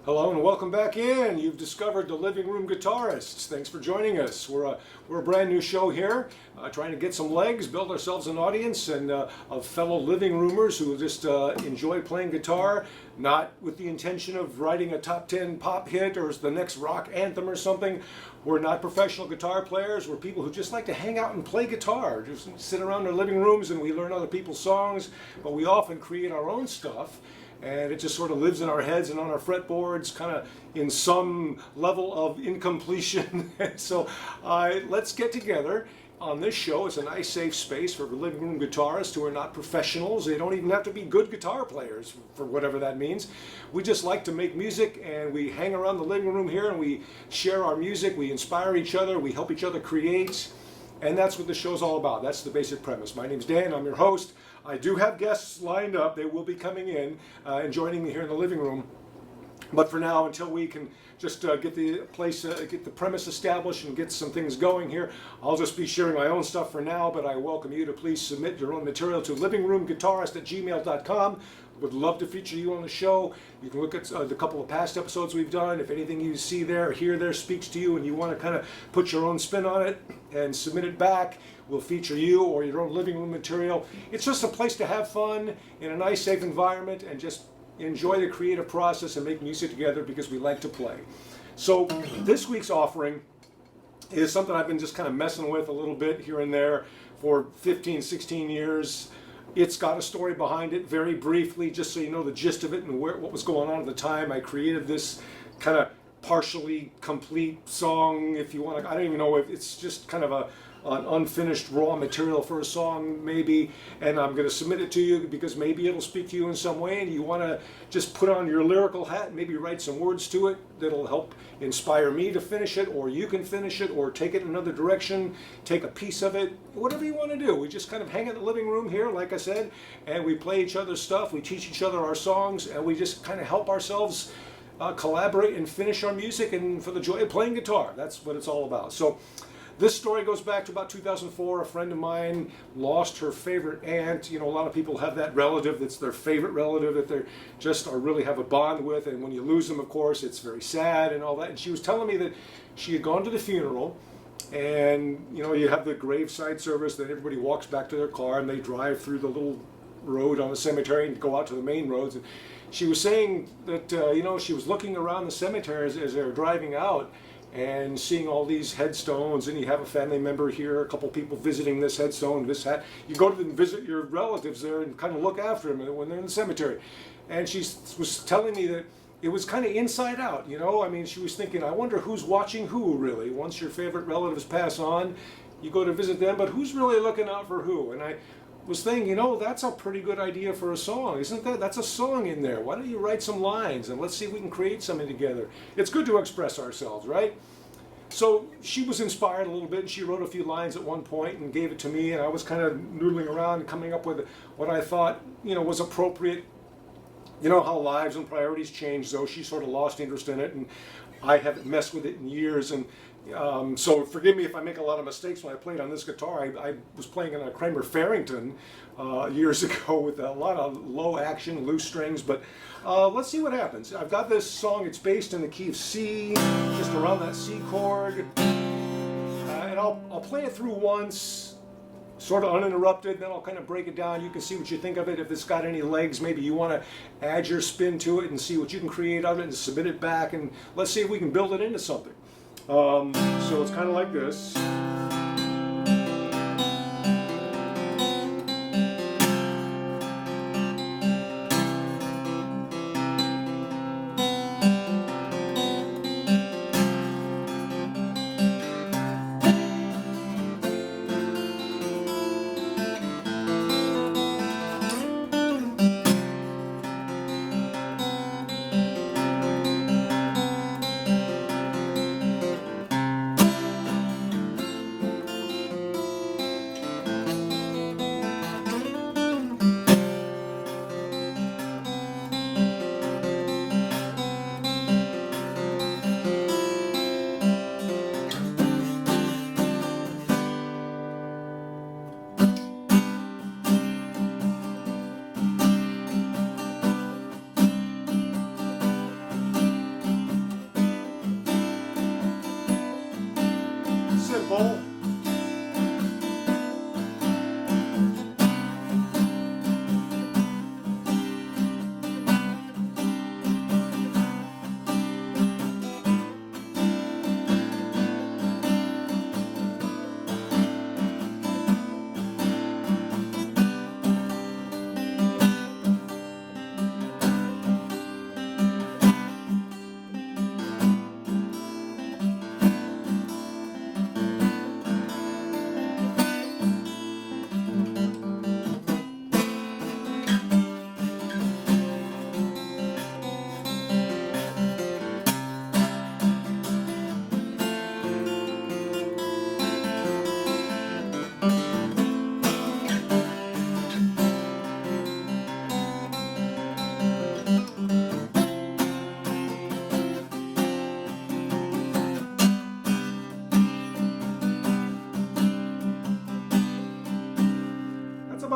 Hello and welcome back in. You've discovered the Living Room Guitarists. Thanks for joining us. We're a brand new show here, trying to get some legs, build ourselves an audience and of fellow living roomers who just enjoy playing guitar, not with the intention of writing a top 10 pop hit or the next rock anthem or something. We're not professional guitar players. We're people who just like to hang out and play guitar, just sit around their living rooms and we learn other people's songs, but we often create our own stuff. And it just sort of lives in our heads and on our fretboards, kind of in some level of incompletion. So let's get together on this show. It's a nice, safe space for living room guitarists who are not professionals. They don't even have to be good guitar players, for whatever that means. We just like to make music, and we hang around the living room here, and we share our music. We inspire each other. We help each other create. And that's what the show's all about. That's the basic premise. My name's Dan. I'm your host. I do have guests lined up. They will be coming in and joining me here in the living room. But for now, until we can just get the premise established and get some things going here, I'll just be sharing my own stuff for now. But I welcome you to please submit your own material to livingroomguitarist@gmail.com. Would love to feature you on the show. You can look at the couple of past episodes we've done. If anything you see there or hear there speaks to you and you want to kind of put your own spin on it and submit it back, we'll feature you or your own living room material. It's just a place to have fun in a nice, safe environment and just enjoy the creative process and make music together because we like to play. So this week's offering is something I've been just kind of messing with a little bit here and there for 15, 16 years. It's got a story behind it, very briefly, just so you know the gist of it and what was going on at the time. I created this kind of partially complete song, if you want to. I don't even know if it's just kind of an unfinished raw material for a song, maybe, and I'm going to submit it to you because maybe it'll speak to you in some way and you want to just put on your lyrical hat and maybe write some words to it that'll help inspire me to finish it, or you can finish it or take it in another direction, take a piece of it, whatever you want to do. We just kind of hang in the living room here, like I said, and we play each other's stuff, we teach each other our songs, and we just kind of help ourselves collaborate and finish our music and for the joy of playing guitar. That's what it's all about. So this story goes back to about 2004. A friend of mine lost her favorite aunt. You know, a lot of people have that relative that's their favorite relative that they just are really have a bond with. And when you lose them, of course, it's very sad and all that. And she was telling me that she had gone to the funeral, and you know, you have the graveside service. Then everybody walks back to their car and they drive through the little road on the cemetery and go out to the main roads. And she was saying that you know, she was looking around the cemetery as they were driving out, and seeing all these headstones, and you have a family member here, a couple people visiting this headstone, this hat. You go to them and visit your relatives there and kind of look after them when they're in the cemetery. And she was telling me that it was kind of inside out, you know? I mean, she was thinking, I wonder who's watching who, really. Once your favorite relatives pass on, you go to visit them, but who's really looking out for who? And I was thinking, you know, that's a pretty good idea for a song, isn't that? That's a song in there. Why don't you write some lines and let's see if we can create something together. It's good to express ourselves, right? So she was inspired a little bit, and she wrote a few lines at one point and gave it to me, and I was kind of noodling around and coming up with what I thought, you know, was appropriate. You know how lives and priorities change, though. She sort of lost interest in it, and I haven't messed with it in years, and so forgive me if I make a lot of mistakes when I played on this guitar. I was playing on a Kramer Farrington years ago with a lot of low action, loose strings, but let's see what happens. I've got this song, it's based in the key of C, just around that C chord, and I'll play it through once, sort of uninterrupted, then I'll kind of break it down. You can see what you think of it. If it's got any legs, maybe you want to add your spin to it and see what you can create of it and submit it back, and let's see if we can build it into something. So it's kind of like this.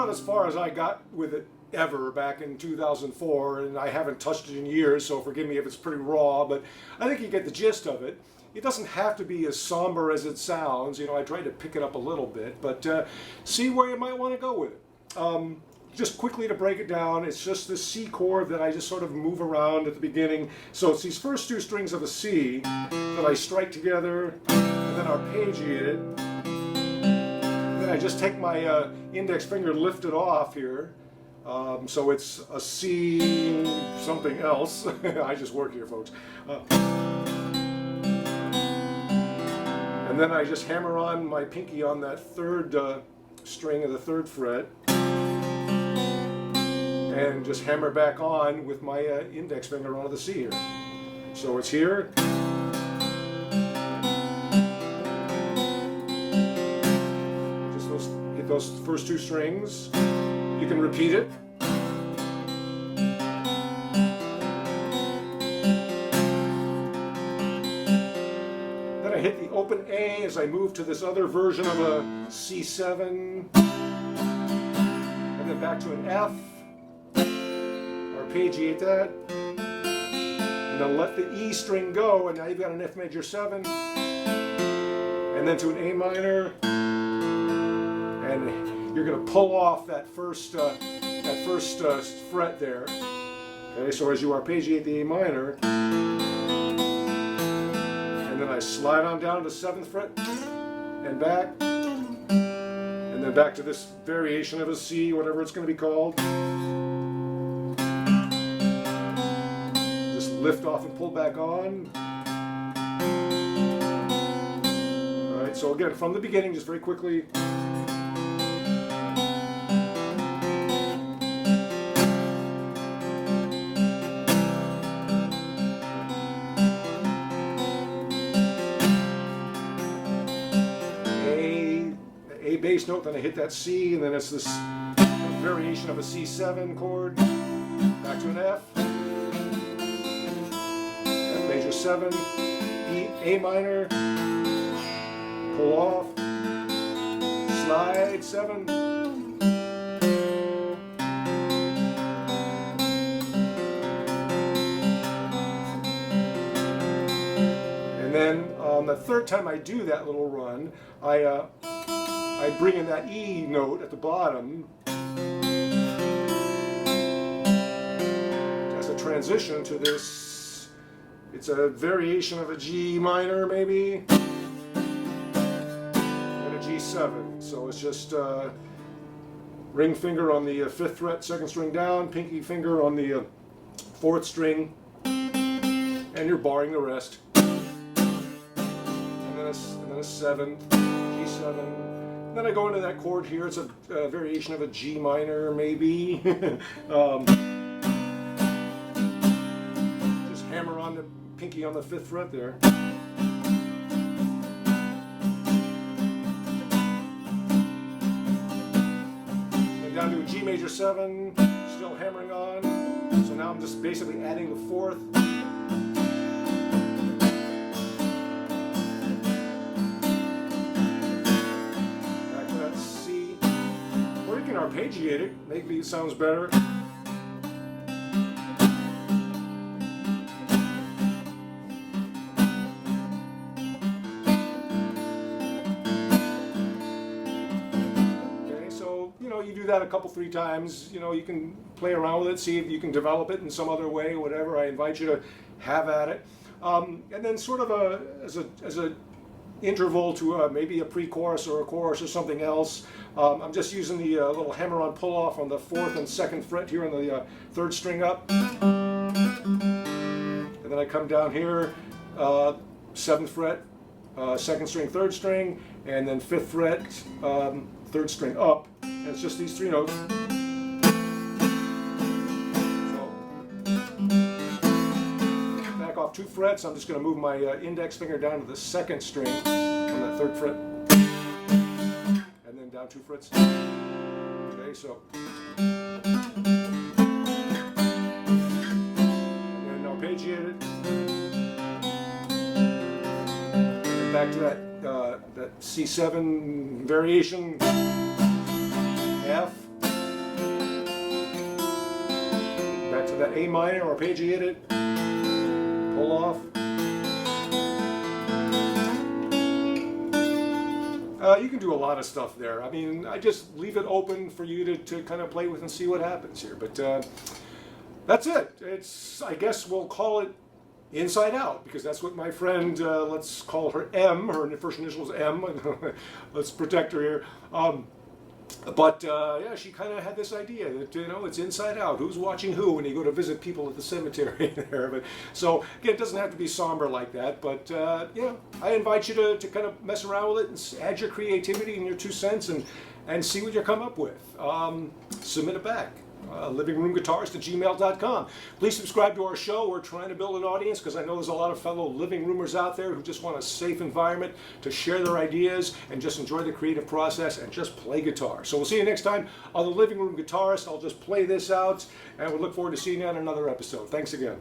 about as far as I got with it ever back in 2004, and I haven't touched it in years, so forgive me if it's pretty raw, but I think you get the gist of it. It doesn't have to be as somber as it sounds. I tried to pick it up a little bit, but see where you might want to go with it. Just quickly to break it down, it's just this C chord that I just sort of move around at the beginning. So it's these first two strings of a C that I strike together and then arpeggiate it. And then I just take my index finger, lift it off here. So it's a C something else. I just work here, folks. And then I just hammer on my pinky on that third string of the third fret. And just hammer back on with my index finger onto the C here. So it's here. Just hit those first two strings. You can repeat it. Then I hit the open A as I move to this other version of a C7. And then back to an F. Arpeggiate that, and then let the E string go, and now you've got an F major 7, and then to an A minor, and you're going to pull off that first fret there. Okay, so as you arpeggiate the A minor, and then I slide on down to 7th fret, and back, and then back to this variation of a C, whatever it's going to be called. Lift off and pull back on. Alright, so again, from the beginning, just very quickly. A bass note, then I hit that C, and then it's this variation of a C7 chord. Back to an F. Major 7, E, A minor, pull off, slide 7, and then on the third time I do that little run, I bring in that E note at the bottom as a transition to this. It's a variation of a G minor, maybe, and a G7. So it's just ring finger on the 5th fret, 2nd string down, pinky finger on the 4th string, and you're barring the rest. And then a 7th, G7. And then I go into that chord here. It's a variation of a G minor, maybe. Just hammer on the pinky on the 5th fret there. And down to a G major 7, still hammering on. So now I'm just basically adding the 4th. Back to that C. Or you can arpeggiate it, maybe it sounds better. You do that a couple, 3 times. You can play around with it, see if you can develop it in some other way, whatever. I invite you to have at it. And then sort of as a interval to maybe a pre-chorus or a chorus or something else, I'm just using the little hammer-on pull-off on the 4th and 2nd fret here on the 3rd string up. And then I come down here, 7th fret, 2nd string, 3rd string, and then 5th fret, 3rd string up. And it's just these 3 notes. So, back off 2 frets. I'm just going to move my index finger down to the 2nd string on that 3rd fret, and then down 2 frets. Okay, so, and then arpeggiate it, and back to that C7 variation. F, that A minor arpeggiate it, pull off. You can do a lot of stuff there. I mean, I just leave it open for you to kind of play with and see what happens here. But that's it. I guess we'll call it Inside Out, because that's what my friend, let's call her M, her first initial is M, let's protect her here. Yeah, she kind of had this idea that, it's inside out. Who's watching who when you go to visit people at the cemetery there? But so again, it doesn't have to be somber like that. But I invite you to kind of mess around with it and add your creativity and your 2 cents and see what you come up with. Submit it back. livingroomguitarist@gmail.com. Please subscribe to our show. We're trying to build an audience because I know there's a lot of fellow living roomers out there who just want a safe environment to share their ideas and just enjoy the creative process and just play guitar. So we'll see you next time on The Living Room Guitarist. I'll just play this out and we'll look forward to seeing you on another episode. Thanks again.